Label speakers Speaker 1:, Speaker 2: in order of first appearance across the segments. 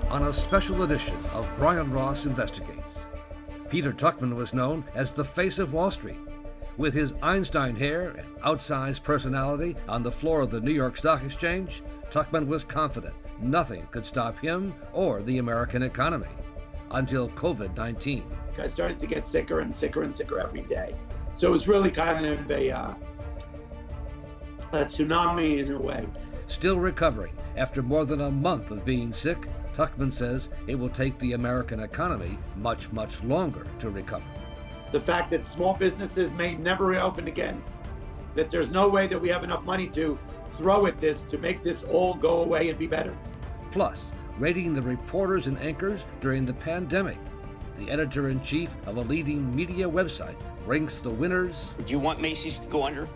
Speaker 1: on a special edition of Brian Ross Investigates. Peter Tuchman was known as the face of Wall Street. With his Einstein hair and outsized personality on the floor of the New York Stock Exchange, Tuchman was confident nothing could stop him or the American economy until COVID-19.
Speaker 2: I started to get sicker and sicker and sicker every day. So it was really kind of a tsunami in a way.
Speaker 1: Still recovering after more than a month of being sick, Tuchman says it will take the American economy much, much longer to recover.
Speaker 2: The fact that small businesses may never reopen again, that there's no way that we have enough money to throw at this to make this all go away and be better.
Speaker 1: Plus, rating the reporters and anchors during the pandemic. The editor-in-chief of a leading media website ranks the winners.
Speaker 3: Do you want Macy's to go under?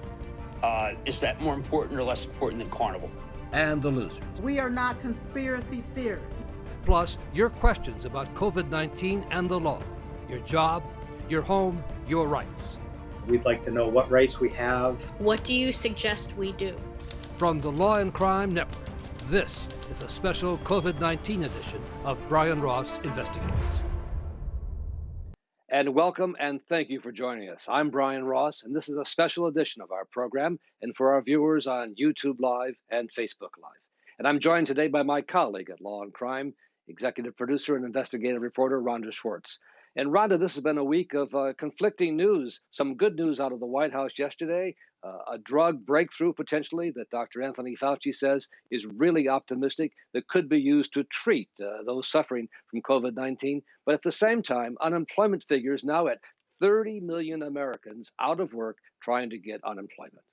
Speaker 3: Is that more important or less important than Carnival?
Speaker 1: And the losers.
Speaker 4: We are not conspiracy theorists.
Speaker 1: Plus, your questions about COVID-19 and the law, your job, your home, your rights.
Speaker 5: We'd like to know what rights we have.
Speaker 6: What do you suggest we do?
Speaker 1: From the Law&Crime Network, this is a special COVID-19 edition of Brian Ross Investigates. And welcome and thank you for joining us. I'm Brian Ross, and this is a special edition of our program, and for our viewers on YouTube Live and Facebook Live. And I'm joined today by my colleague at Law&Crime, executive producer and investigative reporter Rhonda Schwartz. And Rhonda, this has been a week of conflicting news. Some good news out of the White House yesterday, a drug breakthrough potentially that Dr. Anthony Fauci says is really optimistic that could be used to treat those suffering from COVID-19. But at the same time, unemployment figures now at 30 million Americans out of work trying to get unemployment.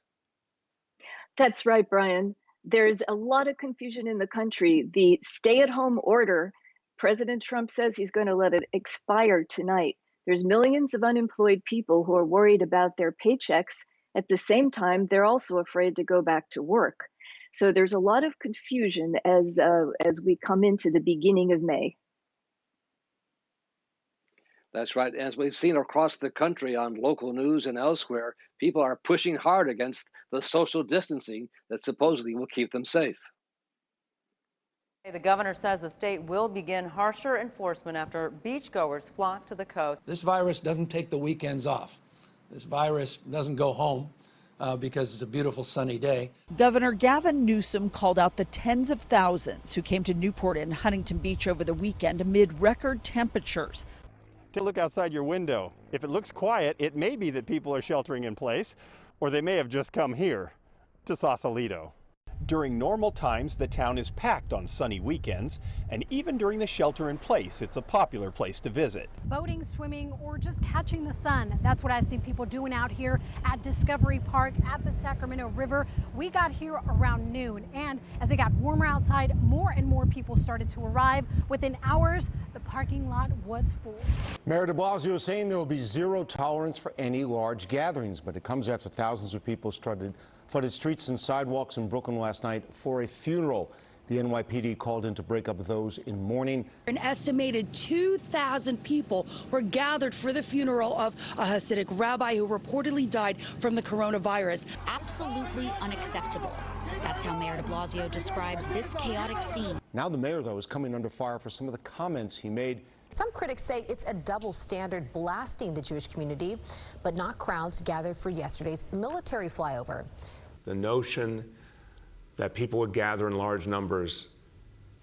Speaker 7: That's right, Brian. There's a lot of confusion in the country. The stay-at-home order, President Trump says he's going to let it expire tonight. There's millions of unemployed people who are worried about their paychecks. At the same time, they're also afraid to go back to work. So there's a lot of confusion as we come into the beginning of May.
Speaker 1: That's right. As we've seen across the country on local news and elsewhere, people are pushing hard against the social distancing that supposedly will keep them safe.
Speaker 8: The governor says the state will begin harsher enforcement after beachgoers flock to the coast.
Speaker 9: This virus doesn't take the weekends off. This virus doesn't go home because it's a beautiful sunny day.
Speaker 10: Governor Gavin Newsom called out the tens of thousands who came to Newport and Huntington Beach over the weekend amid record temperatures.
Speaker 11: To look outside your window. If it looks quiet, it may be that people are sheltering in place, or they may have just come here to Sausalito.
Speaker 12: During normal times, the town is packed on sunny weekends, and even during the shelter in place, it's a popular place to visit.
Speaker 13: Boating, swimming, or just catching the sun. That's what I've seen people doing out here at Discovery Park at the Sacramento River. We got here around noon, and as it got warmer outside, more and more people started to arrive. Within hours, the parking lot was full.
Speaker 14: Mayor de Blasio is saying there will be zero tolerance for any large gatherings, but it comes after thousands of people flooded streets and sidewalks in Brooklyn last night for a funeral. The NYPD called in to break up those in mourning.
Speaker 15: An estimated 2,000 people were gathered for the funeral of a Hasidic rabbi who reportedly died from the coronavirus.
Speaker 16: Absolutely unacceptable. That's how Mayor de Blasio describes this chaotic scene.
Speaker 14: Now the mayor, though, is coming under fire for some of the comments he made.
Speaker 17: Some critics say it's a double standard blasting the Jewish community, but not crowds gathered for yesterday's military flyover.
Speaker 18: The notion that people would gather in large numbers,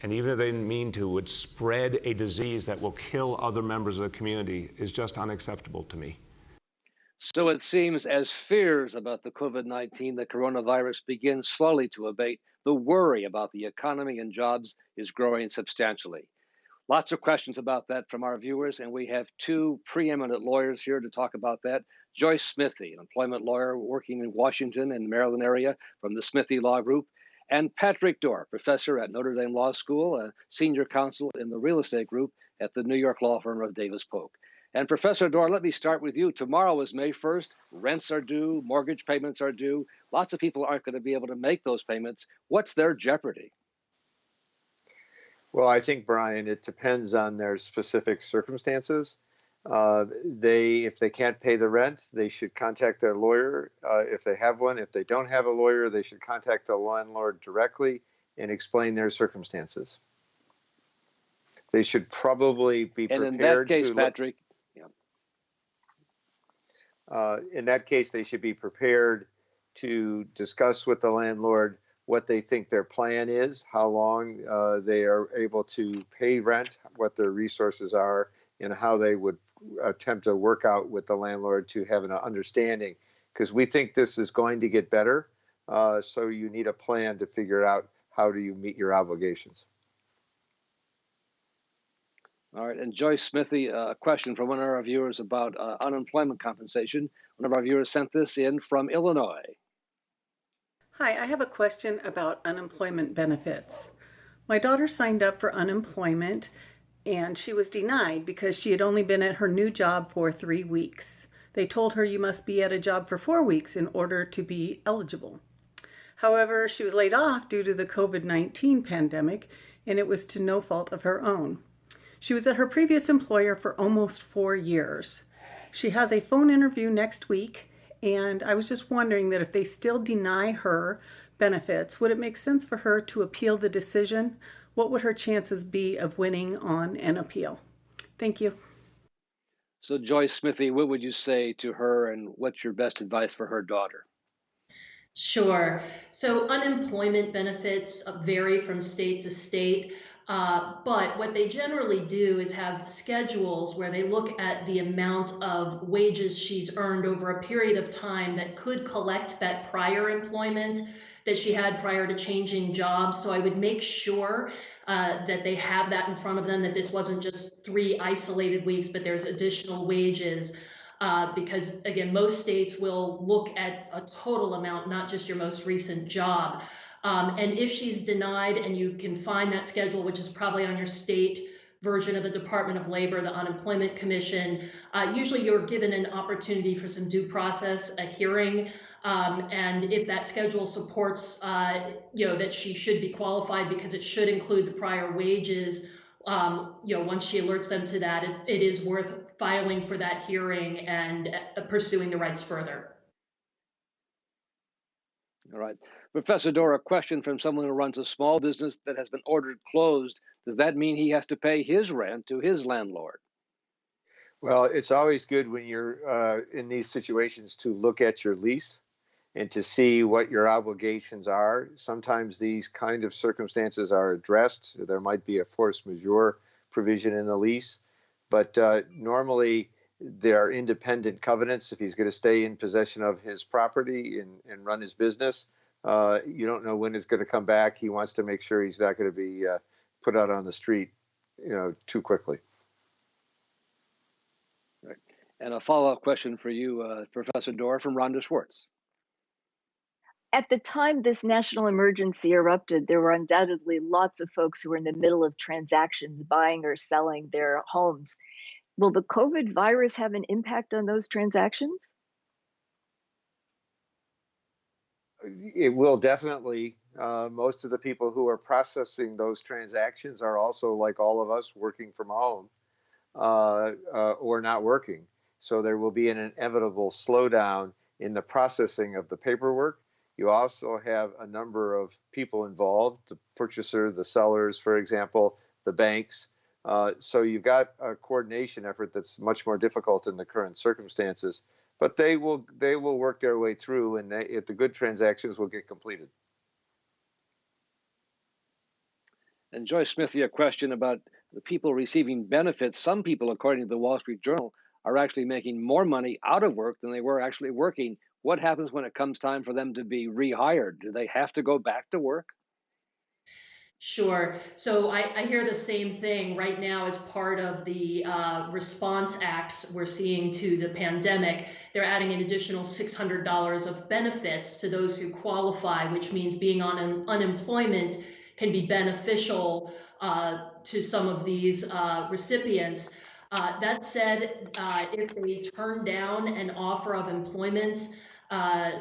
Speaker 18: and even if they didn't mean to, would spread a disease that will kill other members of the community is just unacceptable to me.
Speaker 1: So it seems as fears about the COVID-19, the coronavirus, begin slowly to abate, the worry about the economy and jobs is growing substantially. Lots of questions about that from our viewers, and we have two preeminent lawyers here to talk about that. Joyce Smithy, an employment lawyer working in Washington and Maryland area from the Smithy Law Group, and Patrick Dorr, professor at Notre Dame Law School, a senior counsel in the real estate group at the New York law firm of Davis Polk. And Professor Dorr, let me start with you. Tomorrow is May 1st. Rents are due, mortgage payments are due. Lots of people aren't going to be able to make those payments. What's their jeopardy?
Speaker 19: Well, I think, Brian, it depends on their specific circumstances. If they can't pay the rent, they should contact their lawyer if they have one. If they don't have a lawyer, they should contact the landlord directly and explain their circumstances. They should probably be
Speaker 1: And
Speaker 19: prepared
Speaker 1: in that case,
Speaker 19: to look.
Speaker 1: Patrick,
Speaker 19: In that case, they should be prepared to discuss with the landlord what they think their plan is, how long they are able to pay rent, what their resources are, and how they would attempt to work out with the landlord to have an understanding. Because we think this is going to get better, so you need a plan to figure out how do you meet your obligations.
Speaker 1: all right. And Joyce Smithy, a question from one of our viewers about unemployment compensation. One of our viewers sent this in from Illinois.
Speaker 20: Hi, I have a question about unemployment benefits. My daughter signed up for unemployment and she was denied because she had only been at her new job for 3 weeks. They told her you must be at a job for 4 weeks in order to be eligible. However, she was laid off due to the COVID-19 pandemic, and it was to no fault of her own. She was at her previous employer for almost 4 years. She has a phone interview next week, and I was just wondering that if they still deny her benefits, would it make sense for her to appeal the decision? What would her chances be of winning on an appeal? Thank you.
Speaker 1: So Joyce Smithy, what would you say to her, and what's your best advice for her daughter?
Speaker 6: Sure. So unemployment benefits vary from state to state. But what they generally do is have schedules where they look at the amount of wages she's earned over a period of time that could collect that prior employment that she had prior to changing jobs. So I would make sure that they have that in front of them, that this wasn't just 3 isolated weeks, but there's additional wages. Because again, most states will look at a total amount, not just your most recent job. And if she's denied, and you can find that schedule, which is probably on your state version of the Department of Labor, the Unemployment Commission, usually you're given an opportunity for some due process, a hearing. And if that schedule supports, that she should be qualified because it should include the prior wages, once she alerts them to that, it is worth filing for that hearing and pursuing the rights further.
Speaker 1: All right. Professor Dora, a question from someone who runs a small business that has been ordered closed. Does that mean he has to pay his rent to his landlord?
Speaker 19: Well, it's always good when you're in these situations to look at your lease and to see what your obligations are. Sometimes these kind of circumstances are addressed. There might be a force majeure provision in the lease, but normally there are independent covenants. If he's going to stay in possession of his property and run his business, you don't know when it's going to come back. He wants to make sure he's not going to be put out on the street, too quickly.
Speaker 1: Right. And a follow-up question for you, Professor Dora, from Rhonda Schwartz.
Speaker 7: At the time this national emergency erupted, there were undoubtedly lots of folks who were in the middle of transactions, buying or selling their homes. Will the COVID virus have an impact on those transactions?
Speaker 19: It will definitely. Most of the people who are processing those transactions are also, like all of us, working from home or not working. So there will be an inevitable slowdown in the processing of the paperwork. You also have a number of people involved, the purchaser, the sellers, for example, the banks. So you've got a coordination effort that's much more difficult in the current circumstances. But they will work their way through, and if the good transactions will get completed.
Speaker 1: And Joyce Smithy, a question about the people receiving benefits. Some people, according to the Wall Street Journal, are actually making more money out of work than they were actually working. What happens when it comes time for them to be rehired? Do they have to go back to work?
Speaker 6: Sure. So I hear the same thing right now as part of the response acts we're seeing to the pandemic. They're adding an additional $600 of benefits to those who qualify, which means being on unemployment can be beneficial to some of these recipients. That said, if they turn down an offer of employment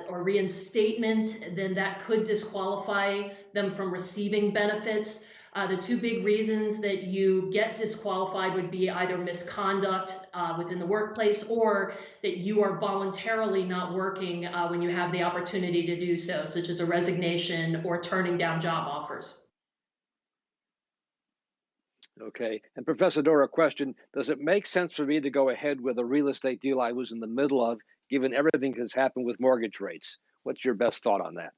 Speaker 6: or reinstatement, then that could disqualify them from receiving benefits. The 2 big reasons that you get disqualified would be either misconduct within the workplace, or that you are voluntarily not working when you have the opportunity to do so, such as a resignation or turning down job offers.
Speaker 1: Okay. And Professor Dora, question, does it make sense for me to go ahead with a real estate deal I was in the middle of, given everything that's happened with mortgage rates? What's your best thought on that?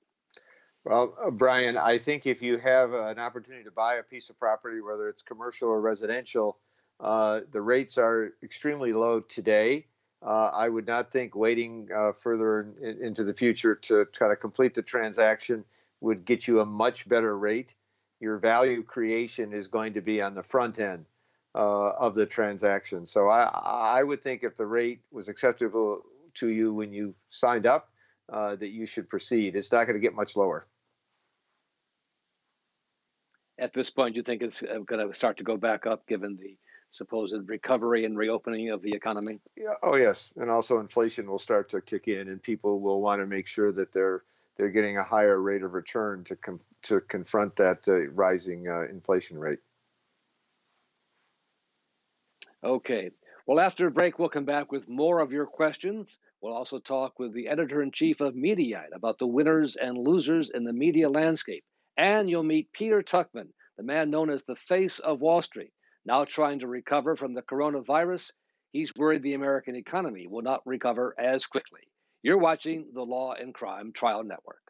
Speaker 19: Well, Brian, I think if you have an opportunity to buy a piece of property, whether it's commercial or residential, the rates are extremely low today. I would not think waiting further into the future to try to complete the transaction would get you a much better rate. Your value creation is going to be on the front end of the transaction. So I would think if the rate was acceptable to you when you signed up, that you should proceed. It's not going to get much lower.
Speaker 1: At this point, you think it's going to start to go back up given the supposed recovery and reopening of the economy?
Speaker 19: Yeah, oh yes, and also inflation will start to kick in, and people will want to make sure that they're getting a higher rate of return to confront that rising inflation rate.
Speaker 1: Okay. Well, after a break, we'll come back with more of your questions. We'll also talk with the editor-in-chief of Mediaite about the winners and losers in the media landscape. And you'll meet Peter Tuchman, the man known as the face of Wall Street, now trying to recover from the coronavirus. He's worried the American economy will not recover as quickly. You're watching the Law and Crime Trial Network.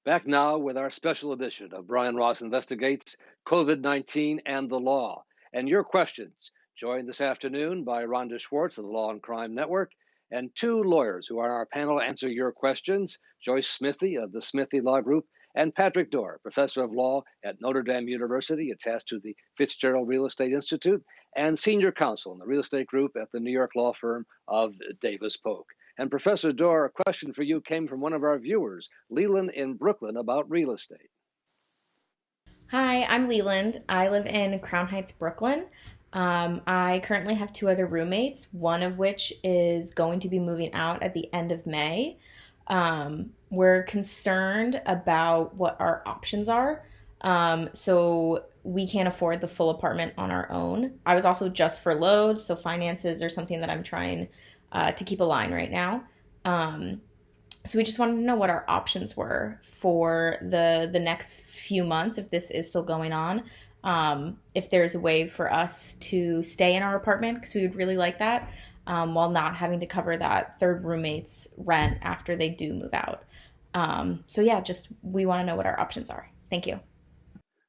Speaker 1: Back now with our special edition of Brian Ross Investigates COVID-19 and the Law. And your questions, joined this afternoon by Rhonda Schwartz of the Law and Crime Network, and two lawyers who are on our panel to answer your questions, Joyce Smithy of the Smithy Law Group, and Patrick Dorr, professor of law at Notre Dame University, attached to the Fitzgerald Real Estate Institute, and senior counsel in the real estate group at the New York law firm of Davis Polk. And Professor Dorr, a question for you came from one of our viewers, Leland in Brooklyn, about real estate.
Speaker 21: Hi, I'm Leland. I live in Crown Heights, Brooklyn. I currently have two other roommates, one of which is going to be moving out at the end of May. We're concerned about what our options are. So we can't afford the full apartment on our own. I was also just furloughed, so finances are something that I'm trying to keep a line right now. So we just wanted to know what our options were for the next few months, if this is still going on. If there's a way for us to stay in our apartment, because we would really like that, while not having to cover that third roommate's rent after they do move out. So yeah, just we want to know what our options are. Thank you.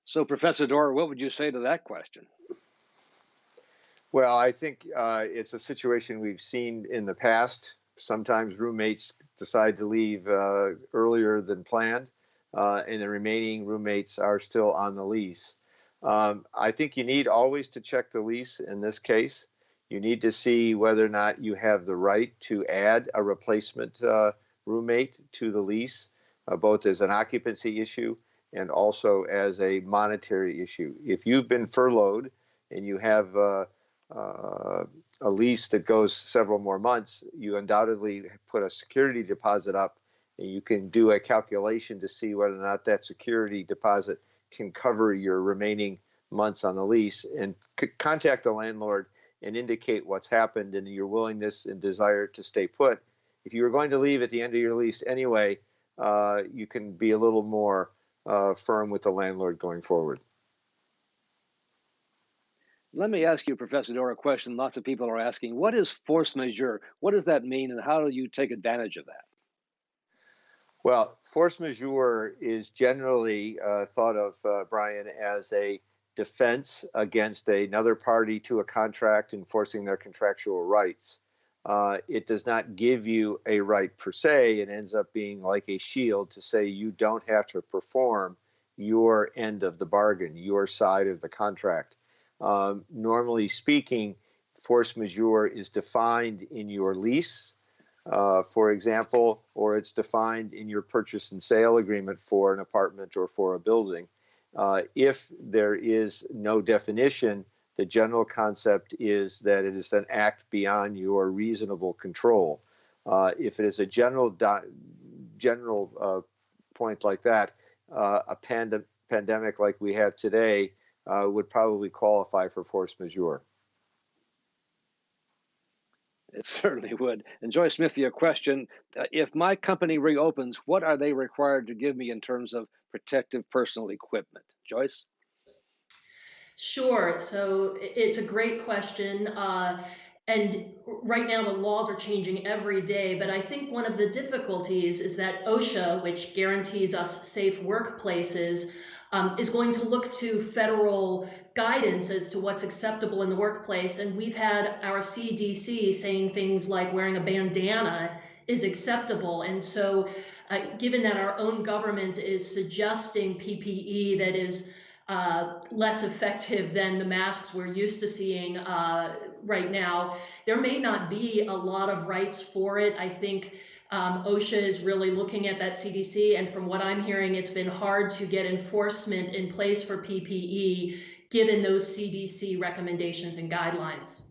Speaker 1: So Professor Dorr, what would you say to that question?
Speaker 19: Well, I think it's a situation we've seen in the past. Sometimes roommates decide to leave earlier than planned, and the remaining roommates are still on the lease. I think you need always to check the lease in this case. You need to see whether or not you have the right to add a replacement roommate to the lease, both as an occupancy issue and also as a monetary issue. If you've been furloughed and you have a lease that goes several more months, you undoubtedly put a security deposit up, and you can do a calculation to see whether or not that security deposit can cover your remaining months on the lease, and contact the landlord and indicate what's happened and your willingness and desire to stay put. If you were going to leave at the end of your lease anyway, you can be a little more firm with the landlord going forward.
Speaker 1: Let me ask you, Professor Dorr, a question lots of people are asking. What is force majeure? What does that mean, and how do you take advantage of that?
Speaker 19: Well, force majeure is generally thought of, Brian, as a defense against another party to a contract enforcing their contractual rights. It does not give you a right per se. It ends up being like a shield to say you don't have to perform your end of the bargain, your side of the contract. Normally speaking, force majeure is defined in your lease, for example, or it's defined in your purchase and sale agreement for an apartment or for a building. If there is no definition, the general concept is that it is an act beyond your reasonable control. If it is a general point like that, a pandemic like we have today would probably qualify for force majeure.
Speaker 1: It certainly would. And Joyce Smithy, a question. If my company reopens, what are they required to give me in terms of protective personal equipment? Joyce?
Speaker 6: Sure. So it's a great question. And right now, the laws are changing every day. But I think one of the difficulties is that OSHA, which guarantees us safe workplaces, is going to look to federal guidance as to what's acceptable in the workplace. And we've had our CDC saying things like wearing a bandana is acceptable. And so, given that our own government is suggesting PPE that is less effective than the masks we're used to seeing right now, there may not be a lot of rights for it. I think OSHA is really looking at that CDC, and from what I'm hearing, it's been hard to get enforcement in place for PPE given those CDC recommendations and guidelines.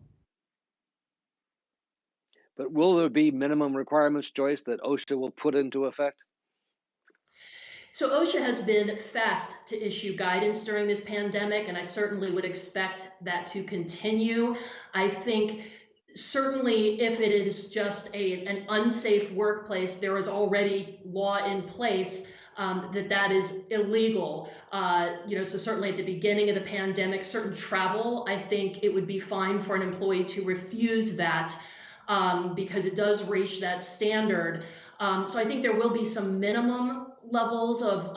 Speaker 1: But will there be minimum requirements, Joyce, that OSHA will put into effect?
Speaker 6: So OSHA has been fast to issue guidance during this pandemic, and I certainly would expect that to continue. I think certainly if it is just an unsafe workplace, there is already law in place that is illegal. So certainly at the beginning of the pandemic, certain travel, I think it would be fine for an employee to refuse that because it does reach that standard. So I think there will be some minimum levels of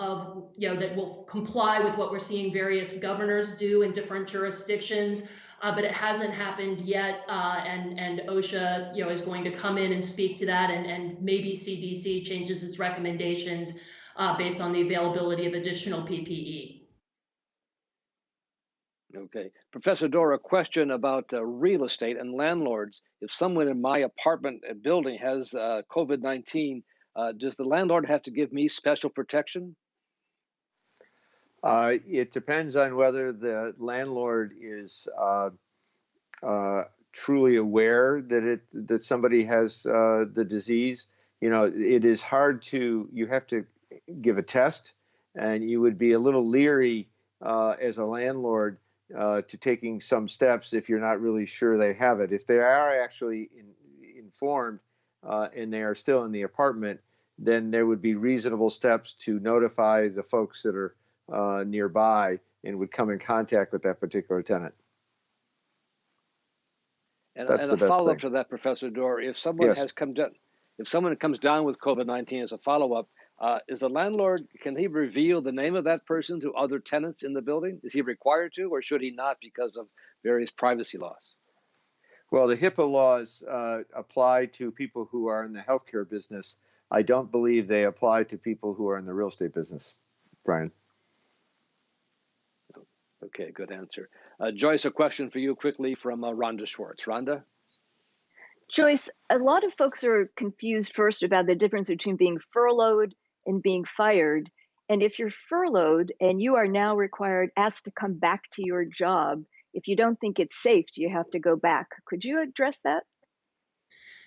Speaker 6: that will comply with what we're seeing various governors do in different jurisdictions, but it hasn't happened yet. And OSHA, is going to come in and speak to that, and maybe CDC changes its recommendations based on the availability of additional PPE.
Speaker 1: Okay. Professor Dorr, a question about real estate and landlords. If someone in my apartment building has COVID-19, does the landlord have to give me special protection?
Speaker 19: It depends on whether the landlord is truly aware that somebody has the disease. It is hard you have to give a test, and you would be a little leery as a landlord to taking some steps if you're not really sure they have it. If they are actually informed and they are still in the apartment, then there would be reasonable steps to notify the folks that are nearby and would come in contact with that particular tenant.
Speaker 1: And a follow-up to that, Professor Dorr, if someone
Speaker 19: Yes.
Speaker 1: has come down, if someone comes down with COVID-19 as a follow-up, is the landlord, can he reveal the name of that person to other tenants in the building? Is he required to, or should he not because of various privacy laws?
Speaker 19: Well, the HIPAA laws apply to people who are in the healthcare business. I don't believe they apply to people who are in the real estate business, Brian.
Speaker 1: Okay, good answer. Joyce, a question for you quickly from Rhonda Schwartz. Rhonda?
Speaker 7: Joyce, a lot of folks are confused first about the difference between being furloughed and being fired. And if you're furloughed and you are now asked to come back to your job, if you don't think it's safe, do you have to go back? Could you address that?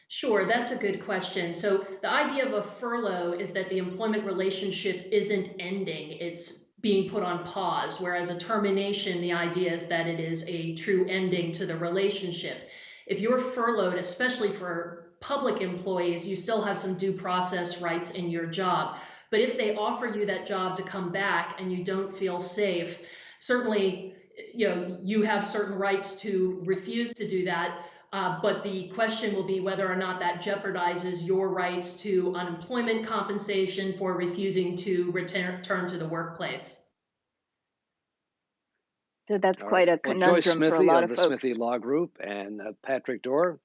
Speaker 6: Sure, that's a good question. So the idea of a furlough is that the employment relationship isn't ending, it's being put on pause, whereas a termination, the idea is that it is a true ending to the relationship. If you're furloughed, especially for public employees, you still have some due process rights in your job. But if they offer you that job to come back and you don't feel safe, certainly you have certain rights to refuse to do that. But the question will be whether or not that jeopardizes your rights to unemployment compensation for refusing to return to the workplace.
Speaker 7: So that's quite a conundrum for a lot of folks.
Speaker 1: Joyce Smithy of the Smithy Law Group and Patrick Dorr.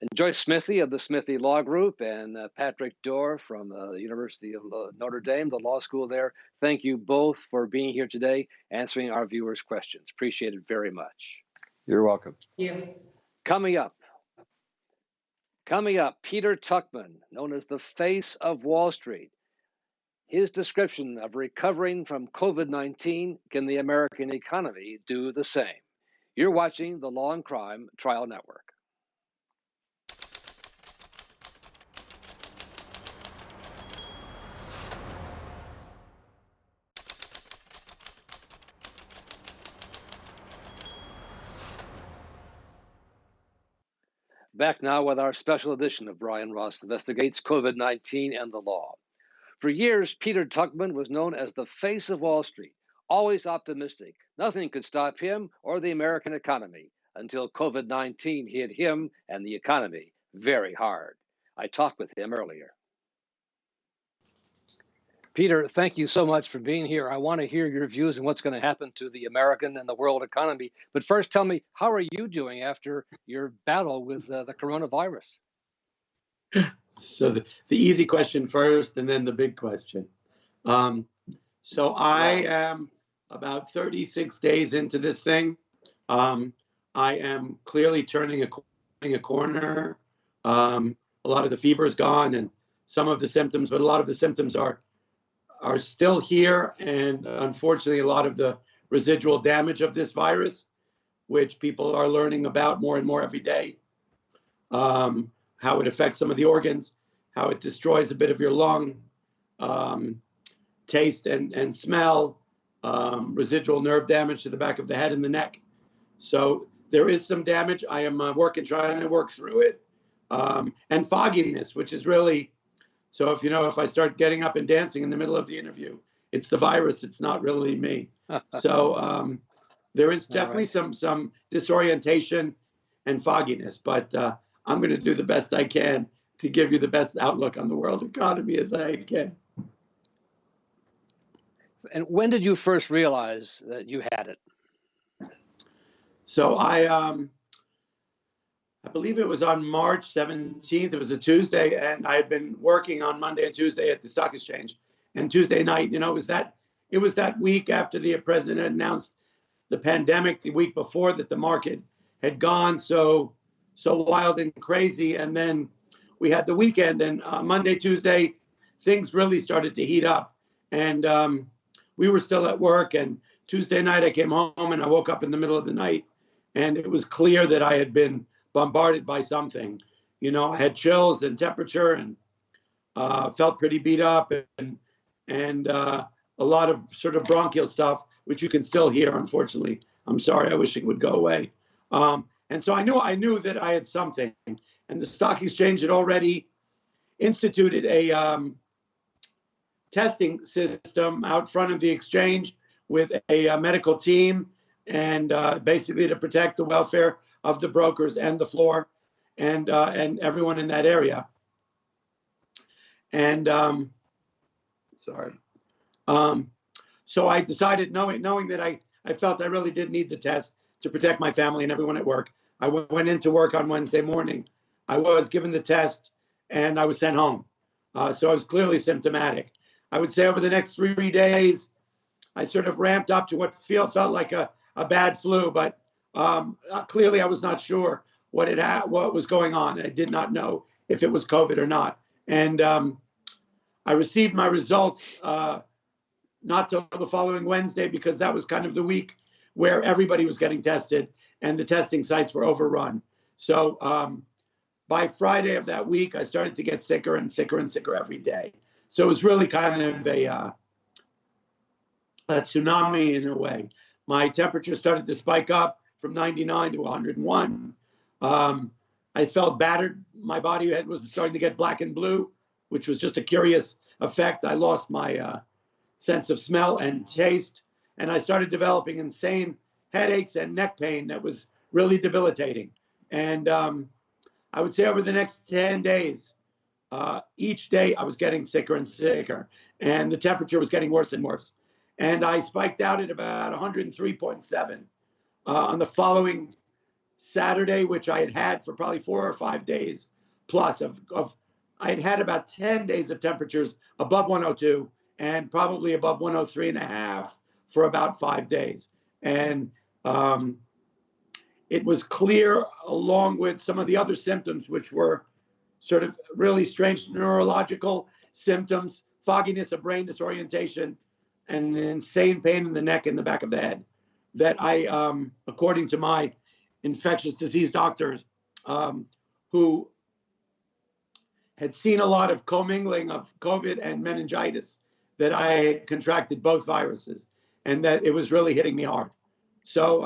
Speaker 1: And Joyce Smithy of the Smithy Law Group and Patrick Dorr from the University of Notre Dame, the law school there. Thank you both for being here today, answering our viewers' questions. Appreciate it very much.
Speaker 19: You're welcome.
Speaker 6: Yeah.
Speaker 1: Coming up, Peter Tuchman, known as the face of Wall Street. His description of recovering from COVID-19, can the American economy do the same? You're watching the Law and Crime Trial Network. Back now with our special edition of Brian Ross Investigates COVID-19 and the Law. For years, Peter Tuchman was known as the face of Wall Street, always optimistic. Nothing could stop him or the American economy until COVID-19 hit him and the economy very hard. I talked with him earlier. Peter, thank you so much for being here. I want to hear your views on what's going to happen to the American and the world economy. But first, tell me, how are you doing after your battle with the coronavirus?
Speaker 2: So the easy question first, and then the big question. So I am about 36 days into this thing. I am clearly turning a corner. A lot of the fever is gone, and some of the symptoms, but a lot of the symptoms are still here, and unfortunately, a lot of the residual damage of this virus, which people are learning about more and more every day. How it affects some of the organs, how it destroys a bit of your lung, taste and smell, residual nerve damage to the back of the head and the neck. So there is some damage. I am trying to work through it. And fogginess, which is really, so if I start getting up and dancing in the middle of the interview, it's the virus, it's not really me. So there is definitely some disorientation and fogginess, but I'm going to do the best I can to give you the best outlook on the world economy as I can.
Speaker 1: And when did you first realize that you had it?
Speaker 2: So I believe it was on March 17th. It was a Tuesday, and I had been working on Monday and Tuesday at the stock exchange. And Tuesday night, it was that week after the president had announced the pandemic, the week before, that the market had gone so wild and crazy. And then we had the weekend, and Monday, Tuesday, things really started to heat up. And we were still at work. And Tuesday night, I came home and I woke up in the middle of the night, and it was clear that I had been bombarded by something. I had chills and temperature, and felt pretty beat up, and a lot of sort of bronchial stuff, which you can still hear, unfortunately. I'm sorry, I wish it would go away. And so I knew that I had something, and the stock exchange had already instituted a testing system out front of the exchange with a medical team, and basically to protect the welfare of the brokers and the floor and everyone in that area. And so I decided, knowing that I felt I really did need the test to protect my family and everyone at work. I went into work on Wednesday morning. I was given the test, and I was sent home. So I was clearly symptomatic. I would say over the next 3 days, I sort of ramped up to what felt like a bad flu, but clearly I was not sure what was going on. I did not know if it was COVID or not. And I received my results not till the following Wednesday, because that was kind of the week where everybody was getting tested and the testing sites were overrun. So by Friday of that week, I started to get sicker and sicker and sicker every day. So it was really kind of a tsunami in a way. My temperature started to spike up from 99 to 101. I felt battered. My body was starting to get black and blue, which was just a curious effect. I lost my sense of smell and taste, and I started developing insane headaches and neck pain that was really debilitating. And I would say over the next 10 days, each day I was getting sicker and sicker, and the temperature was getting worse and worse. And I spiked out at about 103.7 on the following Saturday, which I had for probably 4 or 5 days plus I had about 10 days of temperatures above 102 and probably above 103.5 for about 5 days. And it was clear, along with some of the other symptoms, which were sort of really strange neurological symptoms, fogginess, a brain disorientation, and insane pain in the neck and the back of the head, that I, according to my infectious disease doctors, who had seen a lot of commingling of COVID and meningitis, that I had contracted both viruses, and that it was really hitting me hard. So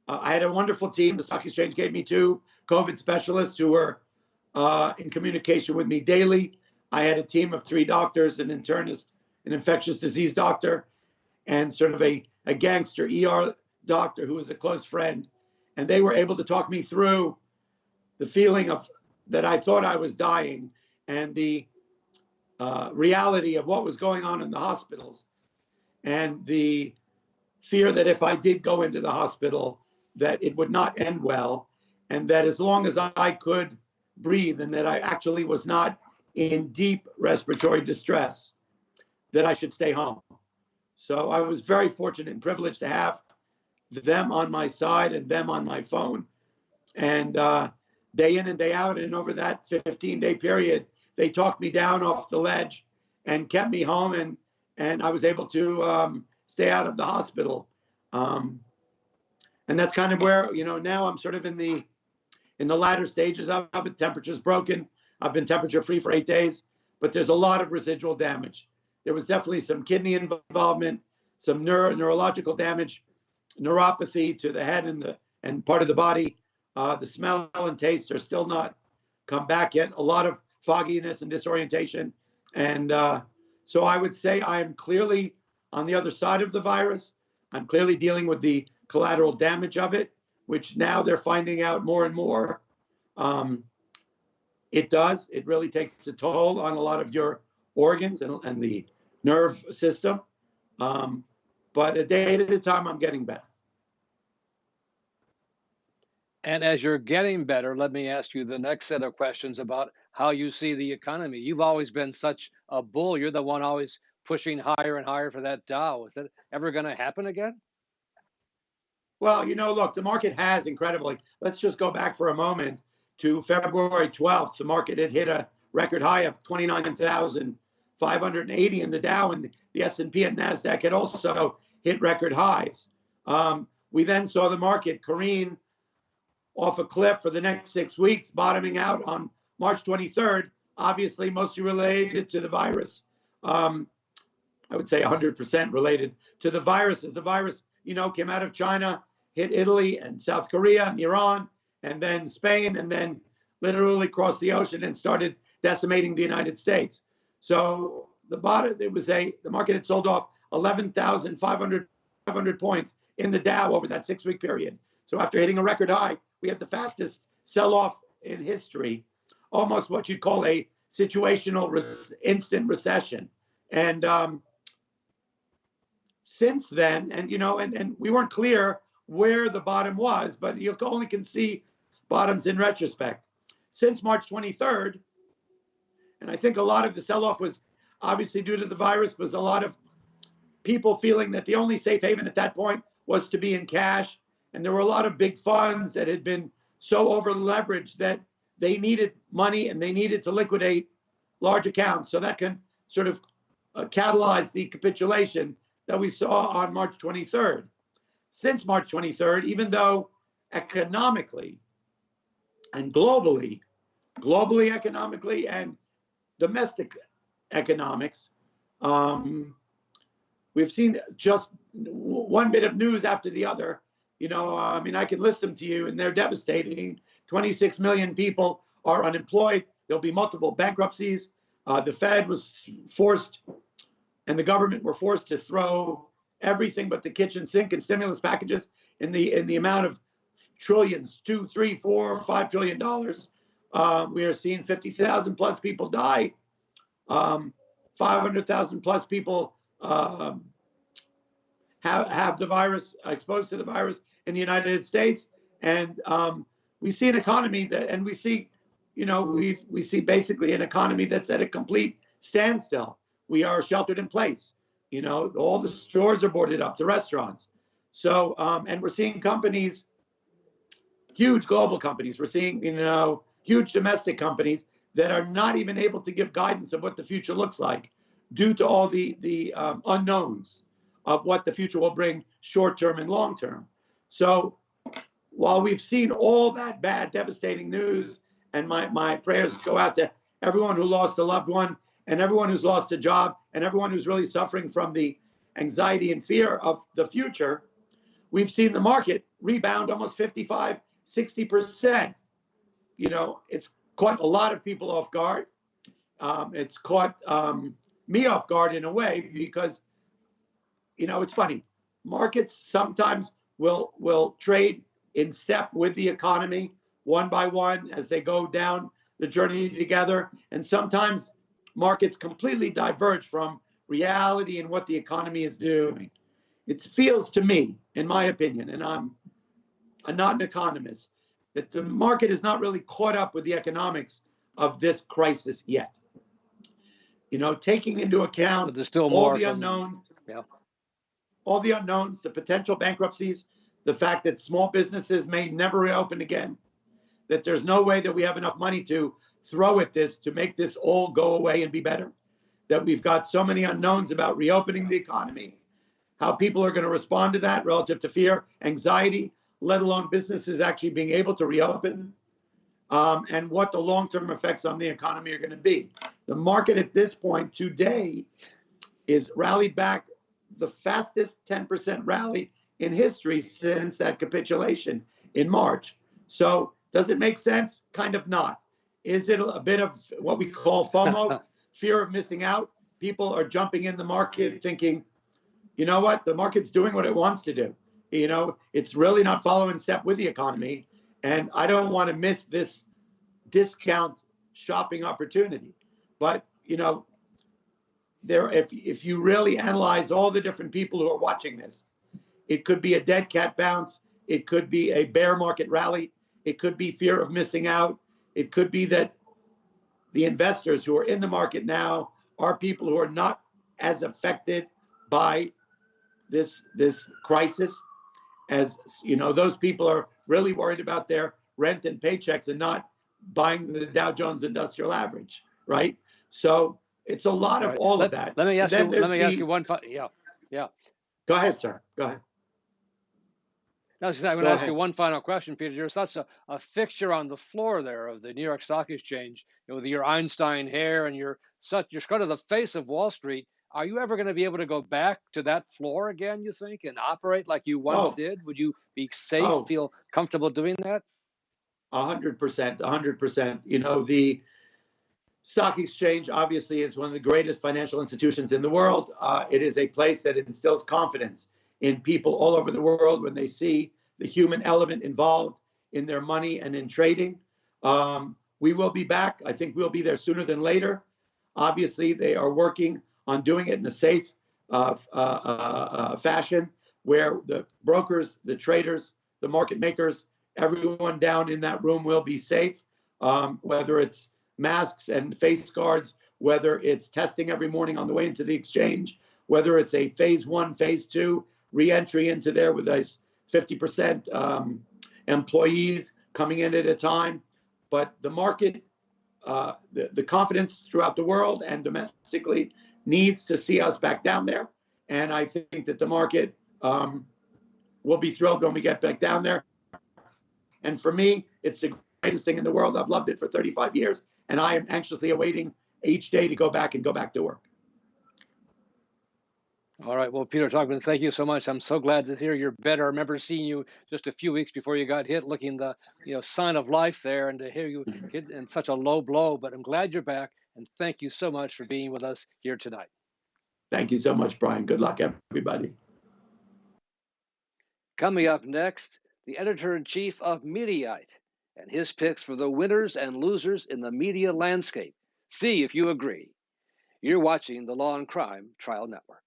Speaker 2: I had a wonderful team. The stock exchange gave me 2 COVID specialists who were in communication with me daily. I had a team of 3 doctors, an internist, an infectious disease doctor, and sort of a gangster ER doctor who was a close friend. And they were able to talk me through the feeling of that I thought I was dying and the reality of what was going on in the hospitals and the fear that if I did go into the hospital, that it would not end well, and that as long as I could breathe and that I actually was not in deep respiratory distress, that I should stay home. So I was very fortunate and privileged to have them on my side and them on my phone. And day in and day out, and over that 15-day period, they talked me down off the ledge and kept me home, and I was able to stay out of the hospital. And that's kind of where, now I'm sort of in the latter stages of it. Temperature's broken. I've been temperature free for 8 days, but there's a lot of residual damage. There was definitely some kidney involvement, some neurological damage, neuropathy to the head and part of the body. The smell and taste are still not come back yet. A lot of fogginess and disorientation. And so I would say I am clearly on the other side of the virus. I'm clearly dealing with the collateral damage of it, which now they're finding out more and more. It really takes a toll on a lot of your organs and the nerve system. But a day at a time, I'm getting better.
Speaker 1: And as you're getting better, let me ask you the next set of questions about how you see the economy. You've always been such a bull. You're the one always pushing higher and higher for that Dow. Is that ever going to happen again?
Speaker 2: Well, look, the market has incredibly. Let's just go back for a moment to February 12th. The market had hit a record high of 29,580 in the Dow, and the S&P and NASDAQ had also hit record highs. We then saw the market careen off a cliff for the next 6 weeks, bottoming out on March 23rd, obviously mostly related to the virus. I would say 100% related to the virus. As the virus, came out of China, hit Italy and South Korea and Iran, and then Spain, and then literally crossed the ocean and started decimating the United States. So the market had sold off 11,500 points in the Dow over that 6-week period. So after hitting a record high, we had the fastest sell-off in history, almost what you'd call a situational instant recession. And since then, and we weren't clear where the bottom was, but you only can see bottoms in retrospect. Since March 23rd, and I think a lot of the sell-off was obviously due to the virus, was a lot of people feeling that the only safe haven at that point was to be in cash. And there were a lot of big funds that had been so over-leveraged that they needed money and they needed to liquidate large accounts. So that can sort of catalyze the capitulation that we saw on March 23rd. Since March 23rd, even though economically and globally economically and domestic economics, we've seen just one bit of news after the other. I can list them to you, and they're devastating. 26 million people are unemployed. There'll be multiple bankruptcies. The Fed was forced, and the government were forced to throw everything but the kitchen sink and stimulus packages in the amount of trillions, $2, $3, $4, $5 trillion. We are seeing 50,000 plus people die. 500,000 plus people have the virus, exposed to the virus in the United States. And we see an economy and we see basically an economy that's at a complete standstill. We are sheltered in place. All the stores are boarded up, the restaurants. So, and we're seeing companies, huge global companies. We're seeing, huge domestic companies that are not even able to give guidance of what the future looks like due to all the unknowns of what the future will bring short-term and long-term. So while we've seen all that bad, devastating news, and my prayers go out to everyone who lost a loved one and everyone who's lost a job and everyone who's really suffering from the anxiety and fear of the future, we've seen the market rebound almost 55, 60% it's caught a lot of people off guard. It's caught me off guard in a way because, it's funny. Markets sometimes will trade in step with the economy one by one as they go down the journey together. And sometimes markets completely diverge from reality and what the economy is doing. It feels to me, in my opinion, and I'm not an economist, that the market is not really caught up with the economics of this crisis yet. Taking into account
Speaker 1: but there's still
Speaker 2: all
Speaker 1: more
Speaker 2: the unknowns, the potential bankruptcies, the fact that small businesses may never reopen again, that there's no way that we have enough money to throw at this to make this all go away and be better, that we've got so many unknowns about reopening the economy, how people are going to respond to that relative to fear, anxiety, let alone businesses actually being able to reopen, and what the long-term effects on the economy are going to be. The market at this point today is rallied back the fastest 10% rally in history since that capitulation in March. So does it make sense? Kind of not. Is it a bit of what we call FOMO, fear of missing out? People are jumping in the market thinking, you know what, the market's doing what it wants to do. It's really not following step with the economy. And I don't want to miss this discount shopping opportunity. But, if you really analyze all the different people who are watching this, it could be a dead cat bounce. It could be a bear market rally. It could be fear of missing out. It could be that the investors who are in the market now are people who are not as affected by this crisis as, those people are really worried about their rent and paychecks and not buying the Dow Jones Industrial Average, right? So it's a lot of all of that.
Speaker 1: Let me ask you one. Yeah.
Speaker 2: Go ahead, sir. Go ahead.
Speaker 1: No, I'm going to ask you one final question, Peter. You're such a fixture on the floor there of the New York Stock Exchange, with your Einstein hair, and you're kind of the face of Wall Street. Are you ever going to be able to go back to that floor again, you think, and operate like you once did? Would you be safe, feel comfortable doing that?
Speaker 2: 100%, 100%. The stock exchange obviously is one of the greatest financial institutions in the world. It is a place that instills confidence in people all over the world when they see the human element involved in their money and in trading. We will be back. I think we'll be there sooner than later. Obviously, they are working on doing it in a safe fashion where the brokers, the traders, the market makers, everyone down in that room will be safe, whether it's masks and face guards, whether it's testing every morning on the way into the exchange, whether it's a phase 1, phase 2 re-entry into there with those 50% employees coming in at a time. But the market, the confidence throughout the world and domestically needs to see us back down there. And I think that the market will be thrilled when we get back down there. And for me, it's the greatest thing in the world. I've loved it for 35 years, and I am anxiously awaiting each day to go back to work.
Speaker 1: All right. Well, Peter Tuchman, thank you so much. I'm so glad to hear you're better. I remember seeing you just a few weeks before you got hit, looking the sign of life there, and to hear you hit in such a low blow. But I'm glad you're back, and thank you so much for being with us here tonight.
Speaker 2: Thank you so much, Brian. Good luck, everybody.
Speaker 1: Coming up next, the editor-in-chief of Mediaite and his picks for the winners and losers in the media landscape. See if you agree. You're watching the Law and Crime Trial Network.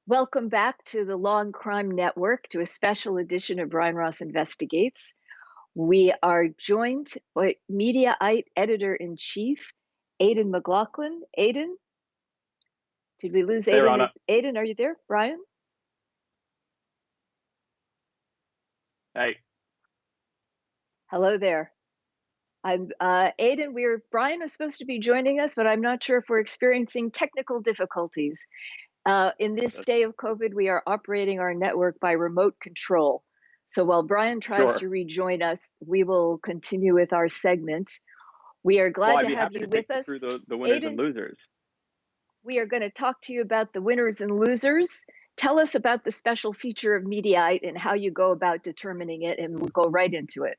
Speaker 7: Welcome back to the Law and Crime Network, to a special edition of Brian Ross Investigates. We are joined by Mediaite Editor-in-Chief, Aidan McLaughlin. Aidan? Did we lose Aidan?
Speaker 3: Rana.
Speaker 7: Aidan, are you there? Brian?
Speaker 3: Hey.
Speaker 7: Hello there. I'm Aidan. Brian was supposed to be joining us, but I'm not sure if we're experiencing technical difficulties. In this day of COVID, we are operating our network by remote control. So while Brian tries
Speaker 3: Sure.
Speaker 7: to rejoin us, we will continue with our segment. We are glad
Speaker 3: Well, I'd
Speaker 7: to
Speaker 3: be
Speaker 7: have
Speaker 3: happy
Speaker 7: you
Speaker 3: to
Speaker 7: with
Speaker 3: take you
Speaker 7: us.
Speaker 3: through the winners
Speaker 7: Aiden,
Speaker 3: and losers.
Speaker 7: we are going to talk to you about the winners and losers. Tell us about the special feature of Mediaite and how you go about determining it, and we'll go right into it.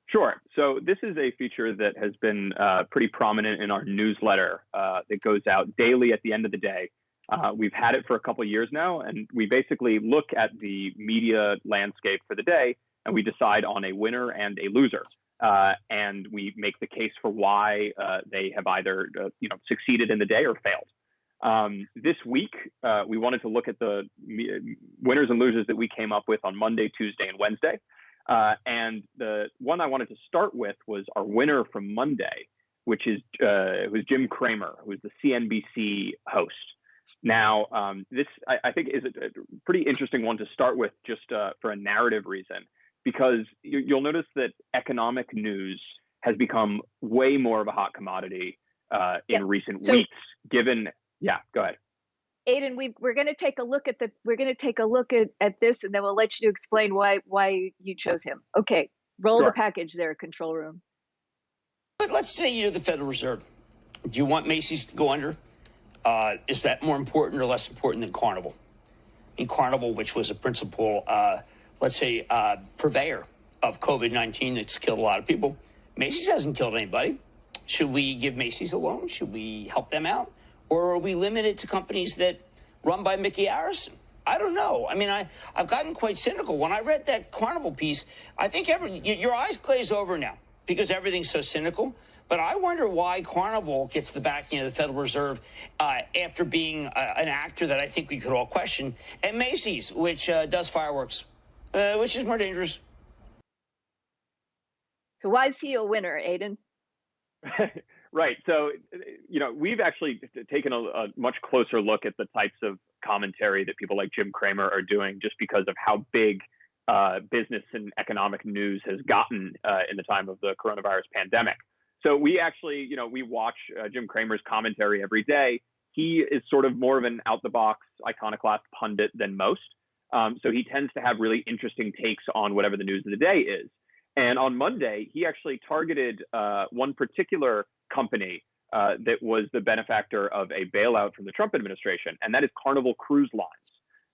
Speaker 3: Sure. So this is a feature that has been pretty prominent in our newsletter that goes out daily at the end of the day. We've had it for a couple of years now, and we basically look at the media landscape for the day, and we decide on a winner and a loser. And we make the case for why they have either succeeded in the day or failed. This week, we wanted to look at the winners and losers that we came up with on Monday, Tuesday, and Wednesday. And the one I wanted to start with was our winner from Monday, which is who's Jim Cramer, who's the CNBC host. Now, this I think is a pretty interesting one to start with, just for a narrative reason, because you'll notice that economic news has become way more of a hot commodity in recent weeks. Given, go ahead.
Speaker 7: Aiden, we're going to take a look at this, and then we'll let you explain why you chose him. Okay, roll the package there, control room.
Speaker 4: But let's say you're the Federal Reserve. Do you want Macy's to go under? Is that more important or less important than Carnival? I mean, Carnival, which was a principal, purveyor of COVID-19 that's killed a lot of people. Macy's hasn't killed anybody. Should we give Macy's a loan? Should we help them out? Or are we limited to companies that run by Mickey Arison? I don't know. I mean, I've gotten quite cynical. When I read that Carnival piece, I think your eyes glaze over now because everything's so cynical. But I wonder why Carnival gets the backing of the Federal Reserve after being an actor that I think we could all question, and Macy's, which does fireworks, which is more dangerous.
Speaker 7: So why is he a winner, Aiden?
Speaker 3: Right. So, we've actually taken a much closer look at the types of commentary that people like Jim Cramer are doing, just because of how big business and economic news has gotten in the time of the coronavirus pandemic. So we actually, we watch Jim Cramer's commentary every day. He is sort of more of an out-the-box iconoclast pundit than most. So he tends to have really interesting takes on whatever the news of the day is. And on Monday, he actually targeted one particular company that was the benefactor of a bailout from the Trump administration, and that is Carnival Cruise Lines.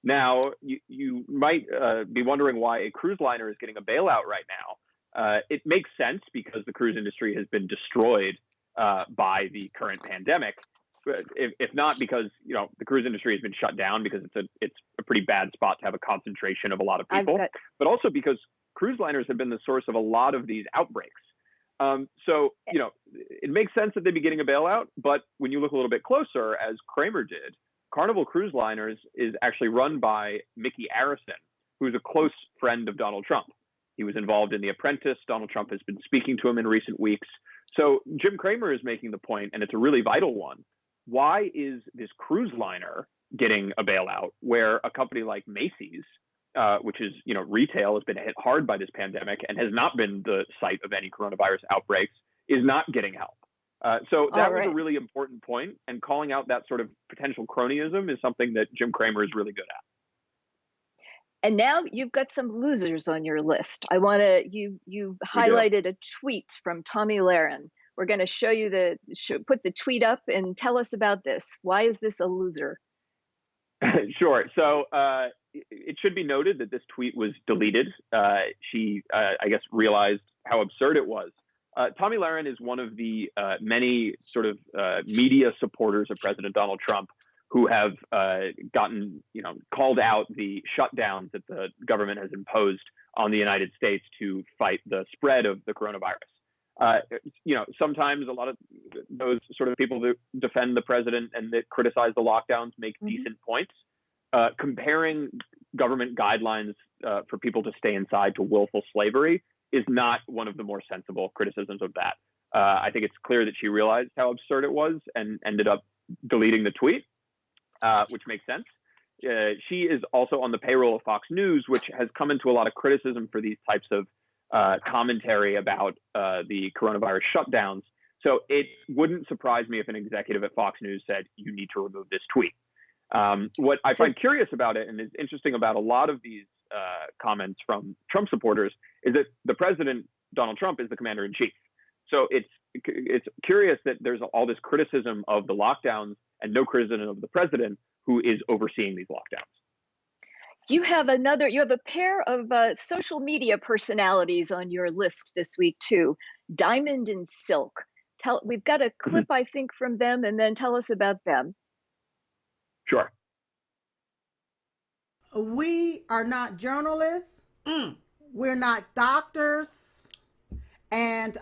Speaker 3: Now, you might be wondering why a cruise liner is getting a bailout right now. It makes sense because the cruise industry has been destroyed by the current pandemic. If not because the cruise industry has been shut down because it's a pretty bad spot to have a concentration of a lot of people, but also because cruise liners have been the source of a lot of these outbreaks. So it makes sense that they'd be getting a bailout, but when you look a little bit closer, as Cramer did, Carnival Cruise Liners is actually run by Mickey Arison, who's a close friend of Donald Trump. He was involved in The Apprentice. Donald Trump has been speaking to him in recent weeks. So Jim Cramer is making the point, and it's a really vital one. Why is this cruise liner getting a bailout where a company like Macy's, which is, retail, has been hit hard by this pandemic and has not been the site of any coronavirus outbreaks, is not getting help? So that was a really important point, and calling out that sort of potential cronyism is something that Jim Cramer is really good at.
Speaker 7: And now you've got some losers on your list. You highlighted a tweet from Tomi Lahren. We're going to show you put the tweet up and tell us about this. Why is this a loser?
Speaker 3: Sure. So it should be noted that this tweet was deleted. She, I guess, realized how absurd it was. Tomi Lahren is one of the many sort of media supporters of President Donald Trump who have gotten, called out the shutdowns that the government has imposed on the United States to fight the spread of the coronavirus. Sometimes a lot of those sort of people that defend the president and that criticize the lockdowns make decent points. Comparing government guidelines for people to stay inside to willful slavery is not one of the more sensible criticisms of that. I think it's clear that she realized how absurd it was and ended up deleting the tweet, which makes sense. She is also on the payroll of Fox News, which has come into a lot of criticism for these types of commentary about the coronavirus shutdowns. So it wouldn't surprise me if an executive at Fox News said, you need to remove this tweet. What I find curious about it, and is interesting about a lot of these comments from Trump supporters is that the president, Donald Trump, is the commander in chief. So it's curious that there's all this criticism of the lockdowns and no criticism of the president, who is overseeing these lockdowns.
Speaker 7: You have a pair of social media personalities on your list this week too, Diamond and Silk. We've got a clip, I think, from them, and then tell us about them.
Speaker 3: Sure.
Speaker 5: We are not journalists. We're not doctors. And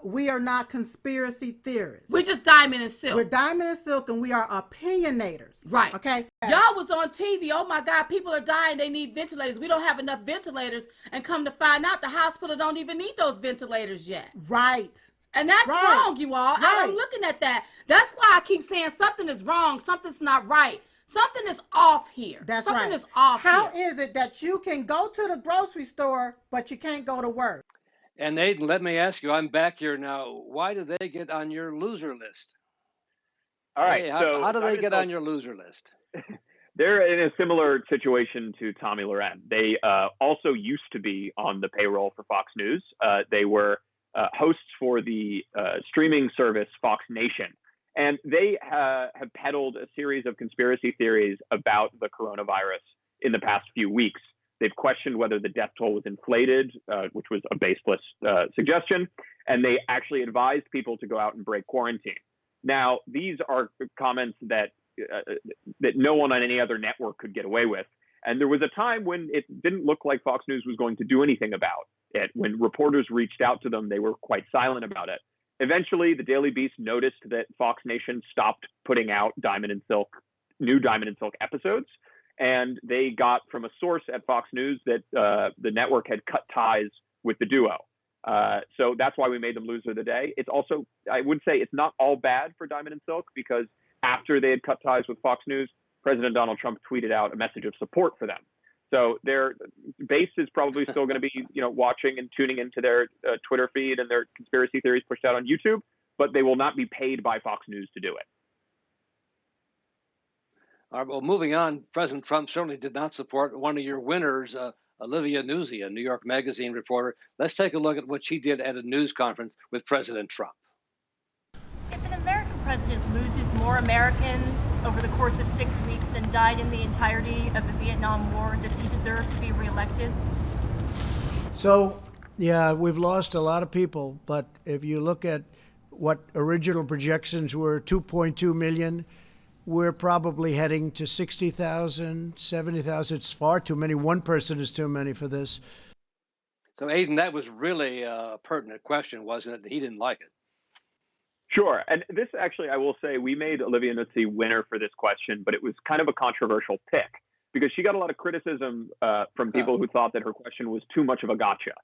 Speaker 5: we are not conspiracy theorists.
Speaker 22: We're just Diamond and Silk.
Speaker 5: We're Diamond and Silk, and we are opinionators.
Speaker 22: Right.
Speaker 5: Okay.
Speaker 22: Y'all was on TV. Oh my God, people are dying. They need ventilators. We don't have enough ventilators. And come to find out, the hospital don't even need those ventilators yet.
Speaker 5: Right.
Speaker 22: And that's wrong, you all.
Speaker 5: Right.
Speaker 22: I'm looking at that. That's why I keep saying something is wrong. Something's not right. Something is off here.
Speaker 5: That's
Speaker 22: something
Speaker 5: right.
Speaker 22: is off
Speaker 5: How
Speaker 22: here.
Speaker 5: is it that you can go to the grocery store, but you can't go to work?
Speaker 1: And Aidan, let me ask you, I'm back here now. Why did they get on your loser list?
Speaker 3: All right.
Speaker 1: Hey,
Speaker 3: so
Speaker 1: how do they get on your loser list?
Speaker 3: They're in a similar situation to Tommy Loren. They also used to be on the payroll for Fox News. They were hosts for the streaming service Fox Nation. And they have peddled a series of conspiracy theories about the coronavirus in the past few weeks. They've questioned whether the death toll was inflated, which was a baseless suggestion. And they actually advised people to go out and break quarantine. Now, these are comments that no one on any other network could get away with. And there was a time when it didn't look like Fox News was going to do anything about it. When reporters reached out to them, they were quite silent about it. Eventually, the Daily Beast noticed that Fox Nation stopped putting out new Diamond and Silk episodes. And they got from a source at Fox News that the network had cut ties with the duo. So that's why we made them loser of the day. It's also, I would say it's not all bad for Diamond and Silk, because after they had cut ties with Fox News, President Donald Trump tweeted out a message of support for them. So their base is probably still going to be, watching and tuning into their Twitter feed and their conspiracy theories pushed out on YouTube, but they will not be paid by Fox News to do it.
Speaker 1: All right, well, moving on, President Trump certainly did not support one of your winners, Olivia Nuzzi, a New York Magazine reporter. Let's take a look at what she did at a news conference with President Trump.
Speaker 23: If an American president loses more Americans over the course of 6 weeks than died in the entirety of the Vietnam War, does he deserve to be reelected?
Speaker 24: So, yeah, we've lost a lot of people, but if you look at what original projections were, 2.2 million, we're probably heading to 60,000, 70,000. It's far too many. One person is too many for this.
Speaker 1: So, Aidan, that was really a pertinent question, wasn't it? He didn't like it.
Speaker 3: Sure. And this actually, I will say, we made Olivia Nuzzi winner for this question, but it was kind of a controversial pick because she got a lot of criticism from people who thought that her question was too much of a gotcha.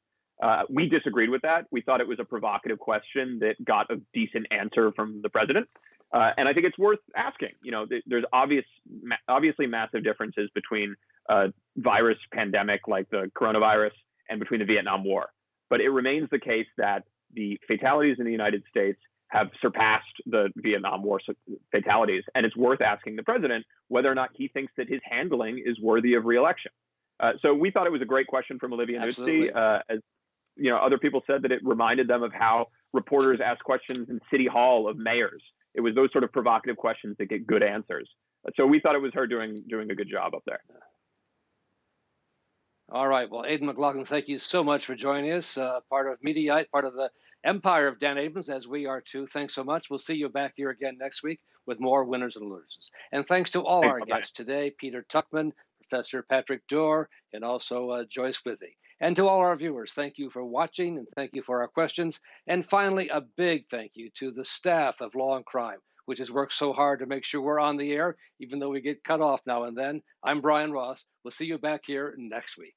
Speaker 3: We disagreed with that. We thought it was a provocative question that got a decent answer from the president. And I think it's worth asking. There's obviously massive differences between a virus pandemic like the coronavirus and between the Vietnam War. But it remains the case that the fatalities in the United States have surpassed the Vietnam War fatalities. And it's worth asking the president whether or not he thinks that his handling is worthy of reelection. So we thought it was a great question from Olivia Nuzzi. As other people said that it reminded them of how reporters ask questions in City Hall of mayors. It was those sort of provocative questions that get good answers. So we thought it was her doing a good job up there.
Speaker 1: All right. Well, Aidan McLaughlin, thank you so much for joining us. Part of Mediaite, part of the empire of Dan Abrams, as we are too. Thanks so much. We'll see you back here again next week with more winners and losers. And thanks to all our guests today, Peter Tuchman, Professor Patrick Dorr, and also Joyce Withy. And to all our viewers, thank you for watching and thank you for our questions. And finally, a big thank you to the staff of Law and Crime, which has worked so hard to make sure we're on the air, even though we get cut off now and then. I'm Brian Ross. We'll see you back here next week.